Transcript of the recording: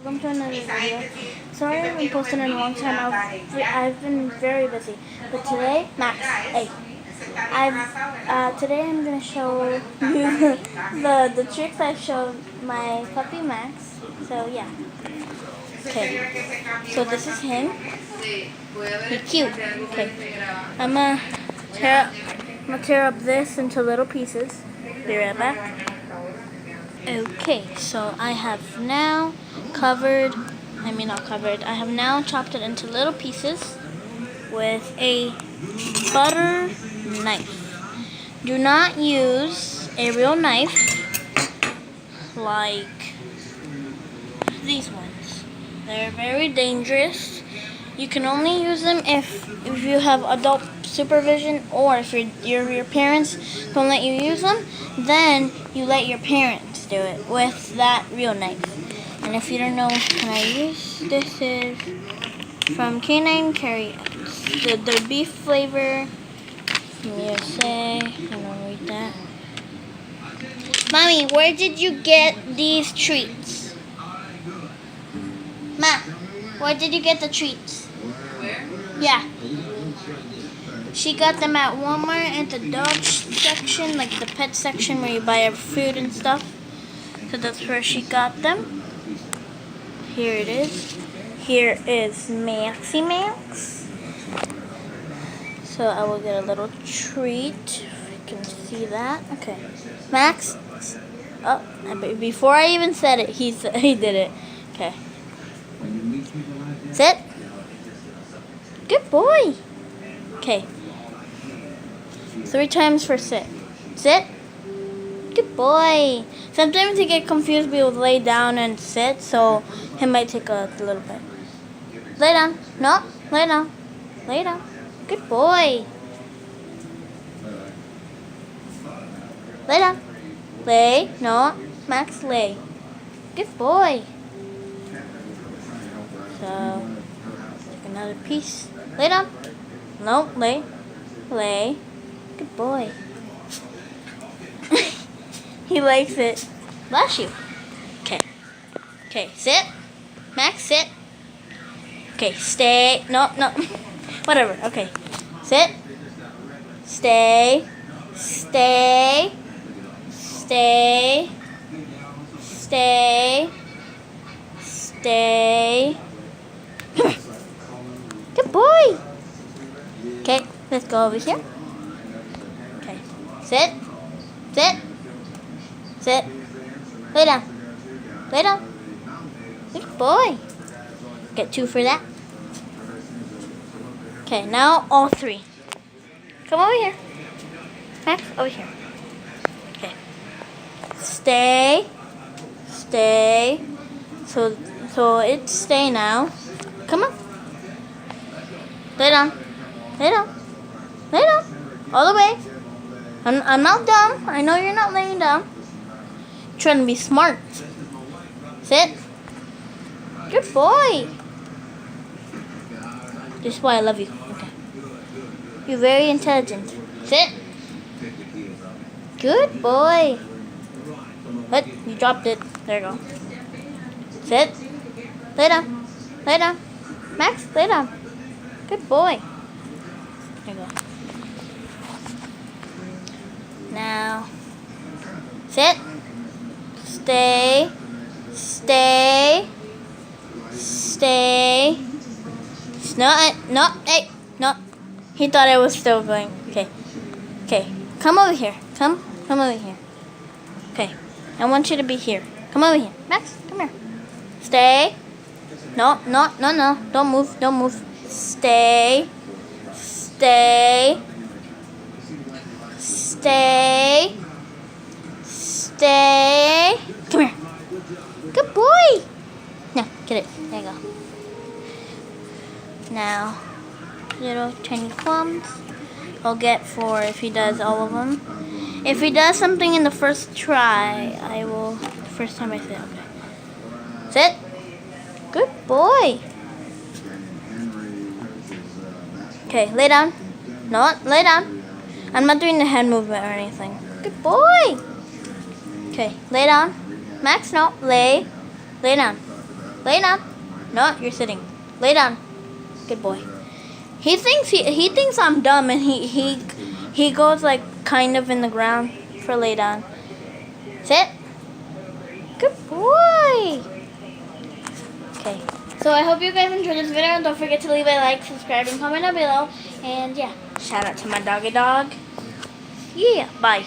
Welcome to another video. Sorry I haven't posted in a long time. I've been very busy. But today, Max, hey, today I'm gonna show you the tricks I showed my puppy Max. So yeah. Okay. So this is him. He's cute. Okay. I'm gonna tear up this into little pieces. Be right back. Okay, so I have now I have now chopped it into little pieces with a butter knife. Do not use a real knife like these ones. They're very dangerous. You can only use them if you have adult supervision, or if your parents don't let you use them, then you let your parents do it with that real knife. And if you don't know what I use, this is from Canine Carry Outs. The beef flavor from USA. I don't read that. Mommy, where did you get these treats? Ma, where did you get the treats? Where? Yeah. She got them at Walmart at the dog section, like the pet section where you buy food and stuff. So that's where she got them. Here it is. Here is Maxie Max. So I will get a little treat. If you can see that. Okay. Max. Oh, before I even said it, he did it. Okay. Sit. Good boy. Okay. 3 times for sit. Sit. Good boy. Sometimes you get confused with lay down and sit, so it might take a little bit. Lay down. No. Lay down. Lay down. Good boy. Lay down. Lay. No. Max, lay. Good boy. So, take another piece. Lay down. No. Lay. Lay. Good boy. He likes it. Bless you. Okay. Okay, sit. Max, sit. Okay, stay. No. Whatever. Okay. Sit. Stay. Stay. Stay. Stay. Stay. Come here. Good boy. Okay, let's go over here. Okay. Sit. Sit. Sit. Lay down. Lay down. Good boy. Get 2 for that. Okay, now all 3. Come over here. Max, over here. Okay. Stay. Stay. So it's stay now. Come on. Lay down. Lay down. Lay down. All the way. I'm not dumb. I know you're not laying down. Trying to be smart. Sit. Good boy. This is why I love you. Okay. You're very intelligent. Sit. Good boy. What? You dropped it. There you go. Sit. Lay down. Lay down. Max, lay down. Good boy. There you go. Now, sit. Stay. Stay. Stay. No, hey, no. He thought I was still going. Okay. Okay. Come over here. Come over here. Okay. I want you to be here. Come over here. Max, come here. Stay. No. Don't move. Stay. Stay. Stay. Stay. Come here. Good boy. No, get it. There you go. Now, little tiny plums I'll get for if he does all of them. If he does something in the first try, I will, the first time I say, okay. Sit. Good boy. Okay, lay down. No, lay down. I'm not doing the head movement or anything. Good boy. Okay, lay down. Max, no, lay down. Lay down. No, you're sitting. Lay down. Good boy. He thinks I'm dumb, and he goes like kind of in the ground for lay down. Sit. Good boy. Okay. So I hope you guys enjoyed this video, and don't forget to leave a like, subscribe, and comment down below. And yeah, shout out to my doggy dog. Yeah. Bye.